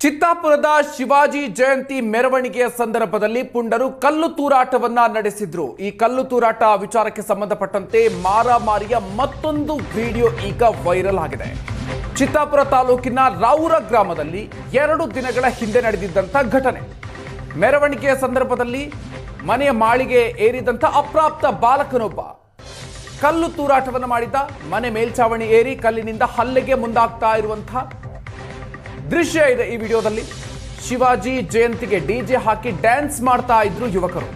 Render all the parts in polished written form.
ಚಿತ್ತಾಪುರದ ಶಿವಾಜಿ ಜಯಂತಿ ಮೆರವಣಿಗೆಯ ಸಂದರ್ಭದಲ್ಲಿ ಪುಂಡರು ಕಲ್ಲು ತೂರಾಟವನ್ನ ನಡೆಸಿದ್ರು. ಈ ಕಲ್ಲು ತೂರಾಟ ವಿಚಾರಕ್ಕೆ ಸಂಬಂಧಪಟ್ಟಂತೆ ಮಾರಾಮಾರಿಯ ಮತ್ತೊಂದು ವಿಡಿಯೋ ಈಗ ವೈರಲ್ ಆಗಿದೆ. ಚಿತ್ತಾಪುರ ತಾಲೂಕಿನ ರಾವುರ ಗ್ರಾಮದಲ್ಲಿ 2 ದಿನಗಳ ಹಿಂದೆ ನಡೆದಿದ್ದಂಥ ಘಟನೆ. ಮೆರವಣಿಗೆಯ ಸಂದರ್ಭದಲ್ಲಿ ಮನೆಯ ಮಾಳಿಗೆ ಏರಿದಂಥ ಅಪ್ರಾಪ್ತ ಬಾಲಕನೊಬ್ಬ ಕಲ್ಲು ತೂರಾಟವನ್ನು ಮಾಡಿದ್ದ. ಮನೆ ಮೇಲ್ಛಾವಣಿ ಏರಿ ಕಲ್ಲಿನಿಂದ ಹಲ್ಲೆಗೆ ಮುಂದಾಗ್ತಾ ಇರುವಂತಹ ದೃಶ್ಯ ಇದೆ ಈ ವಿಡಿಯೋದಲ್ಲಿ. ಶಿವಾಜಿ ಜಯಂತಿಗೆ ಡಿಜೆ ಹಾಕಿ ಡ್ಯಾನ್ಸ್ ಮಾಡ್ತಾ ಇದ್ರು ಯುವಕರು.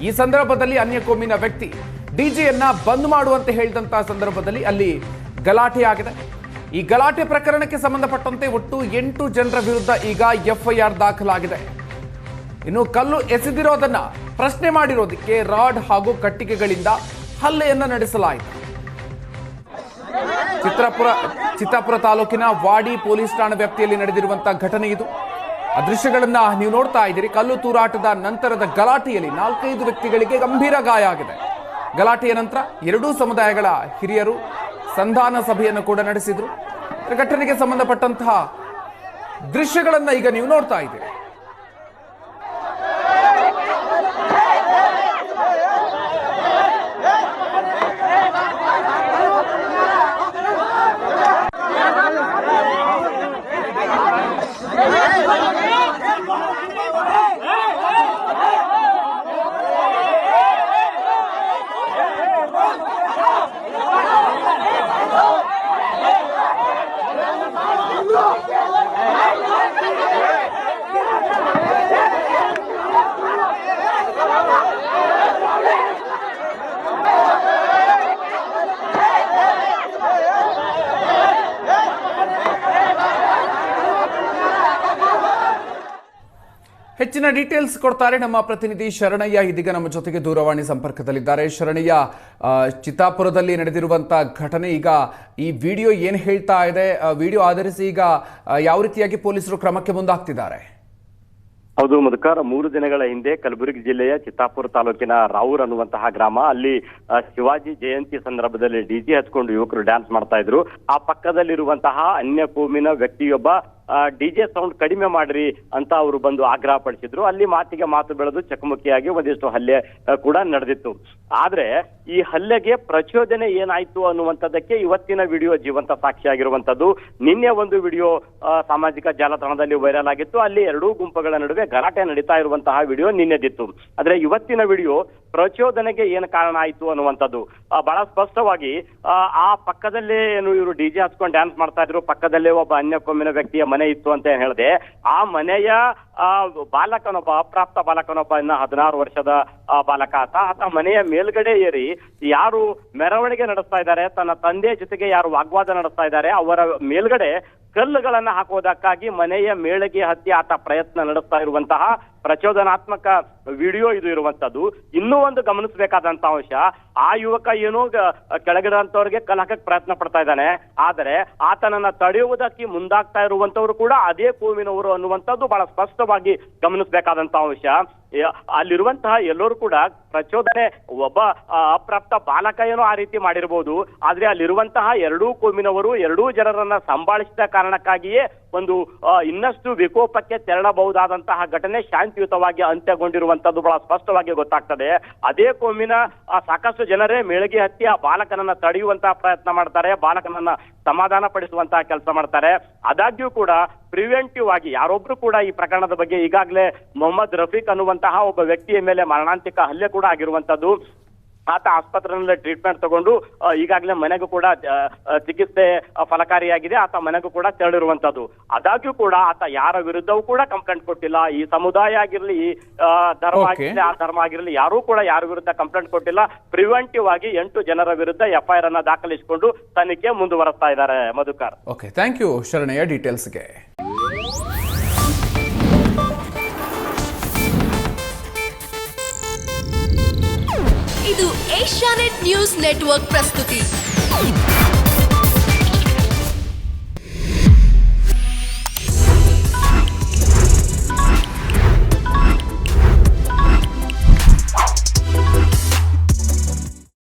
ಈ ಸಂದರ್ಭದಲ್ಲಿ ಅನ್ಯ ಕೋಮಿನ ವ್ಯಕ್ತಿ ಡಿಜೆಯನ್ನ ಬಂದ್ ಮಾಡುವಂತೆ ಹೇಳಿದಂತಹ ಸಂದರ್ಭದಲ್ಲಿ ಅಲ್ಲಿ ಗಲಾಟೆ ಆಗಿದೆ. ಈ ಗಲಾಟೆ ಪ್ರಕರಣಕ್ಕೆ ಸಂಬಂಧಪಟ್ಟಂತೆ ಒಟ್ಟು 8 ಜನರ ವಿರುದ್ಧ ಈಗ FIR ದಾಖಲಾಗಿದೆ. ಇನ್ನು ಕಲ್ಲು ಎಸೆದಿರೋದನ್ನ ಪ್ರಶ್ನೆ ಮಾಡಿರೋದಕ್ಕೆ ರಾಡ್ ಹಾಗೂ ಕಟ್ಟಿಗೆಗಳಿಂದ ಹಲ್ಲೆಯನ್ನ ನಡೆಸಲಾಯಿತು. ಚಿತ್ತಾಪುರ ತಾಲೂಕಿನ ವಾಡಿ ಪೊಲೀಸ್ ಠಾಣಾ ವ್ಯಾಪ್ತಿಯಲ್ಲಿ ನಡೆದಿರುವಂತಹ ಘಟನೆ ಇದು. ಆ ದೃಶ್ಯಗಳನ್ನ ನೀವು ನೋಡ್ತಾ ಇದ್ದೀರಿ. ಕಲ್ಲು ತೂರಾಟದ ನಂತರದ ಗಲಾಟೆಯಲ್ಲಿ 4-5 ವ್ಯಕ್ತಿಗಳಿಗೆ ಗಂಭೀರ ಗಾಯ ಆಗಿದೆ. ಗಲಾಟೆಯ ನಂತರ 2 ಸಮುದಾಯಗಳ ಹಿರಿಯರು ಸಂಧಾನ ಸಭೆಯನ್ನು ಕೂಡ ನಡೆಸಿದ್ರು. ಘಟನೆಗೆ ಸಂಬಂಧಪಟ್ಟಂತಹ ದೃಶ್ಯಗಳನ್ನ ಈಗ ನೀವು ನೋಡ್ತಾ ಇದ್ದೀರಿ. ಹೆಚ್ಚಿನ ಡೀಟೇಲ್ಸ್ ಕೊಡ್ತಾರೆ ನಮ್ಮ ಪ್ರತಿನಿಧಿ ಶರಣಯ್ಯ. ಇದೀಗ ನಮ್ಮ ಜೊತೆಗೆ ದೂರವಾಣಿ ಸಂಪರ್ಕದಲ್ಲಿದ್ದಾರೆ. ಶರಣಯ್ಯ, ಚಿತ್ತಾಪುರದಲ್ಲಿ ನಡೆದಿರುವಂತಹ ಘಟನೆ, ಈಗ ಈ ವಿಡಿಯೋ ಏನು ಹೇಳ್ತಾ ಇದೆ, ವಿಡಿಯೋ ಆಧರಿಸಿ ಈಗ ಯಾವ ರೀತಿಯಾಗಿ ಪೊಲೀಸರು ಕ್ರಮಕ್ಕೆ ಮುಂದಾಗ್ತಿದ್ದಾರೆ? ಹೌದು ಮಧುಕರ್, 3 ದಿನಗಳ ಹಿಂದೆ ಕಲಬುರಗಿ ಜಿಲ್ಲೆಯ ಚಿತ್ತಾಪುರ ತಾಲೂಕಿನ ರಾವೂರ್ ಅನ್ನುವಂತಹ ಗ್ರಾಮ, ಅಲ್ಲಿ ಶಿವಾಜಿ ಜಯಂತಿ ಸಂದರ್ಭದಲ್ಲಿ ಡಿಜೆ ಹಚ್ಕೊಂಡು ಯುವಕರು ಡ್ಯಾನ್ಸ್ ಮಾಡ್ತಾ ಇದ್ರು. ಆ ಪಕ್ಕದಲ್ಲಿರುವಂತಹ ಅನ್ಯ ಕೋಮಿನ ವ್ಯಕ್ತಿಯೊಬ್ಬ ಡಿಜೆ ಸೌಂಡ್ ಕಡಿಮೆ ಮಾಡ್ರಿ ಅಂತ ಅವರು ಬಂದು ಆಗ್ರಹ ಪಡಿಸಿದ್ರು. ಅಲ್ಲಿ ಮಾತಿಗೆ ಮಾತು ಬೆಳೆದು ಚಕಮಕಿಯಾಗಿ ಒಂದಿಷ್ಟು ಹಲ್ಲೆ ಕೂಡ ನಡೆದಿತ್ತು. ಆದ್ರೆ ಈ ಹಲ್ಲೆಗೆ ಪ್ರಚೋದನೆ ಏನಾಯ್ತು ಅನ್ನುವಂಥದ್ದಕ್ಕೆ ಇವತ್ತಿನ ವಿಡಿಯೋ ಜೀವಂತ ಸಾಕ್ಷಿಯಾಗಿರುವಂತದ್ದು. ನಿನ್ನೆ ಒಂದು ವಿಡಿಯೋ ಸಾಮಾಜಿಕ ಜಾಲತಾಣದಲ್ಲಿ ವೈರಲ್ ಆಗಿತ್ತು. ಅಲ್ಲಿ 2 ಗುಂಪುಗಳ ನಡುವೆ ಗಲಾಟೆ ನಡೀತಾ ಇರುವಂತಹ ವಿಡಿಯೋ ನಿನ್ನೆದಿತ್ತು. ಆದ್ರೆ ಇವತ್ತಿನ ವಿಡಿಯೋ ಪ್ರಚೋದನೆಗೆ ಏನು ಕಾರಣ ಆಯ್ತು ಅನ್ನುವಂಥದ್ದು ಬಹಳ ಸ್ಪಷ್ಟವಾಗಿ ಆ ಪಕ್ಕದಲ್ಲೇ ಏನು ಇವರು ಡಿಜೆ ಹಚ್ಕೊಂಡು ಡ್ಯಾನ್ಸ್ ಮಾಡ್ತಾ ಇದ್ರು. ಪಕ್ಕದಲ್ಲೇ ಒಬ್ಬ ಅನ್ಯ ಕೋಮಿನ ವ್ಯಕ್ತಿಯ ಮನೆ ಇತ್ತು ಅಂತ ಹೇಳಿದೆ. ಆ ಮನೆಯ ಬಾಲಕನೊಬ್ಬ, ಅಪ್ರಾಪ್ತ ಬಾಲಕನೊಬ್ಬ, ಇನ್ನ 16 ವರ್ಷದ ಬಾಲಕ ಆತ ಮನೆಯ ಮೇಲ್ಗಡೆ ಏರಿ ಯಾರು ಮೆರವಣಿಗೆ ನಡೆಸ್ತಾ ಇದ್ದಾರೆ, ತನ್ನ ತಂದೆ ಜೊತೆಗೆ ಯಾರು ವಾಗ್ವಾದ ನಡೆಸ್ತಾ ಇದ್ದಾರೆ ಅವರ ಮೇಲ್ಗಡೆ ಕಲ್ಲುಗಳನ್ನ ಹಾಕೋದಕ್ಕಾಗಿ ಮನೆಯ ಮೇಳೆಗೆ ಹತ್ತಿ ಆತ ಪ್ರಯತ್ನ ನಡೆಸ್ತಾ ಇರುವಂತಹ ಪ್ರಚೋದನಾತ್ಮಕ ವಿಡಿಯೋ ಇದು ಇರುವಂತದ್ದು. ಇನ್ನೂ ಒಂದು ಗಮನಿಸಬೇಕಾದಂತ ಅಂಶ, ಆ ಯುವಕ ಏನೋ ಕೆಳಗಿಡಂತವ್ರಿಗೆ ಕಲಹಕ್ಕೆ ಪ್ರಯತ್ನ ಪಡ್ತಾ ಇದ್ದಾನೆ. ಆದರೆ ಆತನನ್ನ ತಡೆಯುವುದಕ್ಕೆ ಮುಂದಾಗ್ತಾ ಇರುವಂತವ್ರು ಕೂಡ ಅದೇ ಕೋಮಿನವರು ಅನ್ನುವಂಥದ್ದು ಬಹಳ ಸ್ಪಷ್ಟವಾಗಿ ಗಮನಿಸಬೇಕಾದಂತ ಅಂಶ. ಅಲ್ಲಿರುವಂತಹ ಎಲ್ಲರೂ ಕೂಡ ಪ್ರಚೋದನೆ, ಒಬ್ಬ ಅಪ್ರಾಪ್ತ ಬಾಲಕ ಏನೋ ಆ ರೀತಿ ಮಾಡಿರ್ಬೋದು, ಆದ್ರೆ ಅಲ್ಲಿರುವಂತಹ 2 ಕೋಮಿನವರು 2 ಜನರನ್ನ ಸಂಭಾಳಿಸಿದ ಕಾರಣಕ್ಕಾಗಿಯೇ ಒಂದು ಇನ್ನಷ್ಟು ವಿಕೋಪಕ್ಕೆ ತೆರಳಬಹುದಾದಂತಹ ಘಟನೆ ಶಾಂತಿಯುತವಾಗಿ ಅಂತ್ಯಗೊಂಡಿರುವಂತದ್ದು ಬಹಳ ಸ್ಪಷ್ಟವಾಗಿ ಗೊತ್ತಾಗ್ತದೆ. ಅದೇ ಕೋಮಿನ ಸಾಕಷ್ಟು ಜನರೇ ಮೇಳಿಗೆ ಹತ್ತಿ ಆ ಬಾಲಕನನ್ನ ತಡೆಯುವಂತಹ ಪ್ರಯತ್ನ ಮಾಡ್ತಾರೆ, ಬಾಲಕನನ್ನ ಸಮಾಧಾನ ಪಡಿಸುವಂತಹ ಕೆಲಸ ಮಾಡ್ತಾರೆ. ಆದಾಗ್ಯೂ ಕೂಡ ಪ್ರಿವೆಂಟಿವ್ ಆಗಿ ಯಾರೊಬ್ರು ಕೂಡ ಈ ಪ್ರಕರಣದ ಬಗ್ಗೆ ಈಗಾಗಲೇ ಮೊಹಮ್ಮದ್ ರಫೀಕ್ ಅನ್ನುವಂತಹ ಒಬ್ಬ ವ್ಯಕ್ತಿಯ ಮೇಲೆ ಮರಣಾಂತಿಕ ಹಲ್ಲೆ ಕೂಡ ಆಗಿರುವಂತದ್ದು. ಆತ ಆಸ್ಪತ್ರೆಯಲ್ಲಿ ಟ್ರೀಟ್ಮೆಂಟ್ ತಗೊಂಡು ಈಗಾಗಲೇ ಮನೆಗೂ ಕೂಡ ಚಿಕಿತ್ಸೆ ಫಲಕಾರಿಯಾಗಿದೆ. ಆತ ಮನೆಗೂ ಕೂಡ ತೆರಳಿರುವಂತದ್ದು. ಆದಾಗ್ಯೂ ಕೂಡ ಆತ ಯಾರ ವಿರುದ್ಧವೂ ಕೂಡ ಕಂಪ್ಲೇಂಟ್ ಕೊಟ್ಟಿಲ್ಲ. ಈ ಸಮುದಾಯ ಆಗಿರ್ಲಿ, ಈ ಧರ್ಮ ಆಗಿರ್ಲಿ, ಆ ಧರ್ಮ ಆಗಿರ್ಲಿ, ಯಾರೂ ಕೂಡ ಯಾರ ವಿರುದ್ಧ ಕಂಪ್ಲೇಂಟ್ ಕೊಟ್ಟಿಲ್ಲ. ಪ್ರಿವೆಂಟಿವ್ ಆಗಿ 8 ಜನರ ವಿರುದ್ಧ FIR ಅನ್ನ ದಾಖಲಿಸಿಕೊಂಡು ತನಿಖೆ ಮುಂದುವರೆಸ್ತಾ ಇದ್ದಾರೆ. Madhukar, okay, thank you Sharanayya ಡೀಟೇಲ್ಸ್ಗೆ. ಇದು ಏಷ್ಯಾನೆಟ್ ನ್ಯೂಸ್ ನೆಟ್ವರ್ಕ್ ಪ್ರಸ್ತುತಿ.